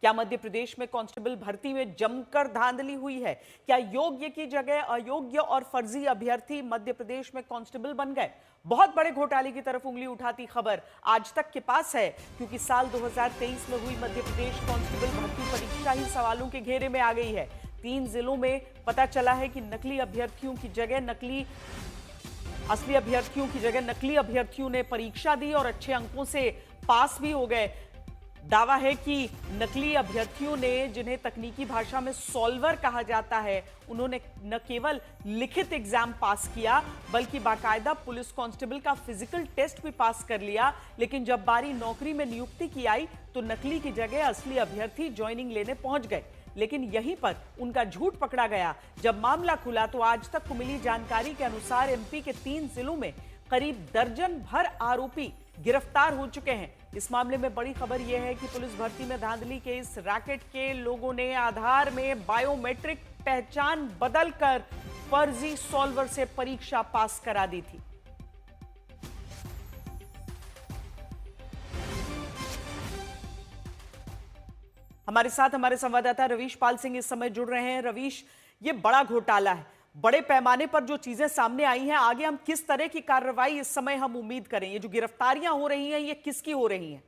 क्या मध्य प्रदेश में कांस्टेबल भर्ती में जमकर धांधली हुई है? क्या योग्य की जगह अयोग्य और फर्जी अभ्यर्थी मध्य प्रदेश में कांस्टेबल बन गए? बहुत बड़े घोटाले की तरफ उंगली उठाती खबर आज तक के पास है, क्योंकि साल 2023 में हुई मध्य प्रदेश कांस्टेबल भर्ती परीक्षा ही सवालों के घेरे में आ गई है। 3 जिलों में पता चला है कि असली अभ्यर्थियों की जगह नकली अभ्यर्थियों ने परीक्षा दी और अच्छे अंकों से पास भी हो गए। दावा है कि नकली अभ्यर्थियों ने, जिन्हें तकनीकी भाषा में सॉल्वर कहा जाता है, उन्होंने न केवल लिखित एग्जाम पास किया बल्कि बाकायदा पुलिस कांस्टेबल का फिजिकल टेस्ट भी पास कर लिया। लेकिन जब बारी नौकरी में नियुक्ति की आई तो नकली की जगह असली अभ्यर्थी ज्वाइनिंग लेने पहुंच गए। लेकिन यहीं पर उनका झूठ पकड़ा गया। जब मामला खुला तो आज तक को मिली जानकारी के अनुसार एमपी के 3 जिलों में करीब दर्जन भर आरोपी गिरफ्तार हो चुके हैं। इस मामले में बड़ी खबर यह है कि पुलिस भर्ती में धांधली के इस रैकेट के लोगों ने आधार में बायोमेट्रिक पहचान बदलकर फर्जी सॉल्वर से परीक्षा पास करा दी थी। हमारे साथ हमारे संवाददाता रवीश पाल सिंह इस समय जुड़ रहे हैं। रवीश, ये बड़ा घोटाला है, बड़े पैमाने पर जो चीजें सामने आई हैं, आगे हम किस तरह की कार्रवाई इस समय हम उम्मीद करें? ये जो गिरफ्तारियां हो रही हैं, ये किसकी हो रही हैं?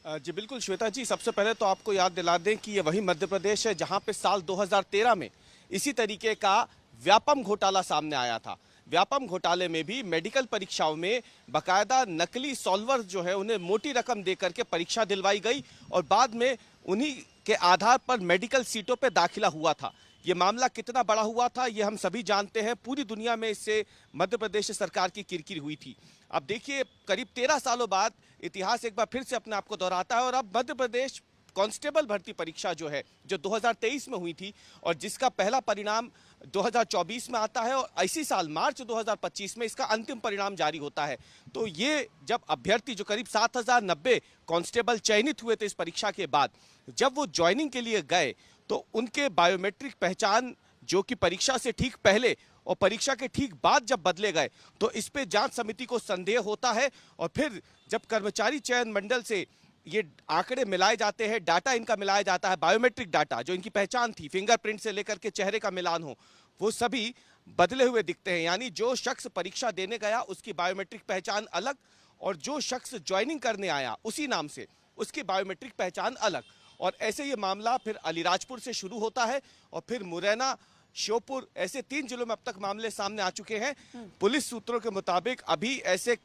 जी बिल्कुल श्वेता जी, सबसे पहले तो आपको याद दिला दें कि ये वही मध्य प्रदेश है जहां पे साल 2013 में इसी तरीके का व्यापम घोटाला सामने आया था। व्यापम घोटाले में भी मेडिकल परीक्षाओं में बकायदा नकली सॉल्वर जो है उन्हें मोटी रकम देकर के परीक्षा दिलवाई गई और बाद में उन्हीं के आधार पर मेडिकल सीटों पे दाखिला हुआ था। ये मामला कितना बड़ा हुआ था ये हम सभी जानते हैं। पूरी दुनिया में इससे मध्य प्रदेश सरकार की किरकिरी हुई थी। अब देखिए, करीब 13 सालों बाद इतिहास एक बार फिर से अपने आप को दोहराता है और अब मध्य प्रदेश कांस्टेबल भर्ती परीक्षा जो है, जो 2023 में हुई थी और जिसका पहला परिणाम 2024 में आता है और इसी साल मार्च 2025 में इसका अंतिम परिणाम जारी होता है। तो ये जब अभ्यर्थी जो करीब 7090 कांस्टेबल चयनित हुए थे इस परीक्षा के बाद, जब वो ज्वाइनिंग के लिए गए तो उनके बायोमेट्रिक पहचान जो कि परीक्षा से ठीक पहले और परीक्षा के ठीक बाद जब बदले गए तो इस पे जांच समिति को संदेह होता है। और फिर जब कर्मचारी चयन मंडल से ये आंकड़े मिलाए जाते हैं, डाटा इनका मिलाया जाता है, बायोमेट्रिक डाटा जो इनकी पहचान थी, फिंगरप्रिंट से लेकर के चेहरे का मिलान हो, वो सभी बदले हुए दिखते हैं। यानी जो शख्स परीक्षा देने गया उसकी बायोमेट्रिक पहचान अलग और जो शख्स ज्वाइनिंग करने आया उसी नाम से उसकी बायोमेट्रिक पहचान अलग। और ऐसे ये मामला फिर अलीराजपुर से शुरू होता है और फिर मुरैना, श्योपुर, ऐसे 3 जिलों में अब तक मामले सामने आ चुके हैं। पुलिस सूत्रों के मुताबिक अभी ऐसे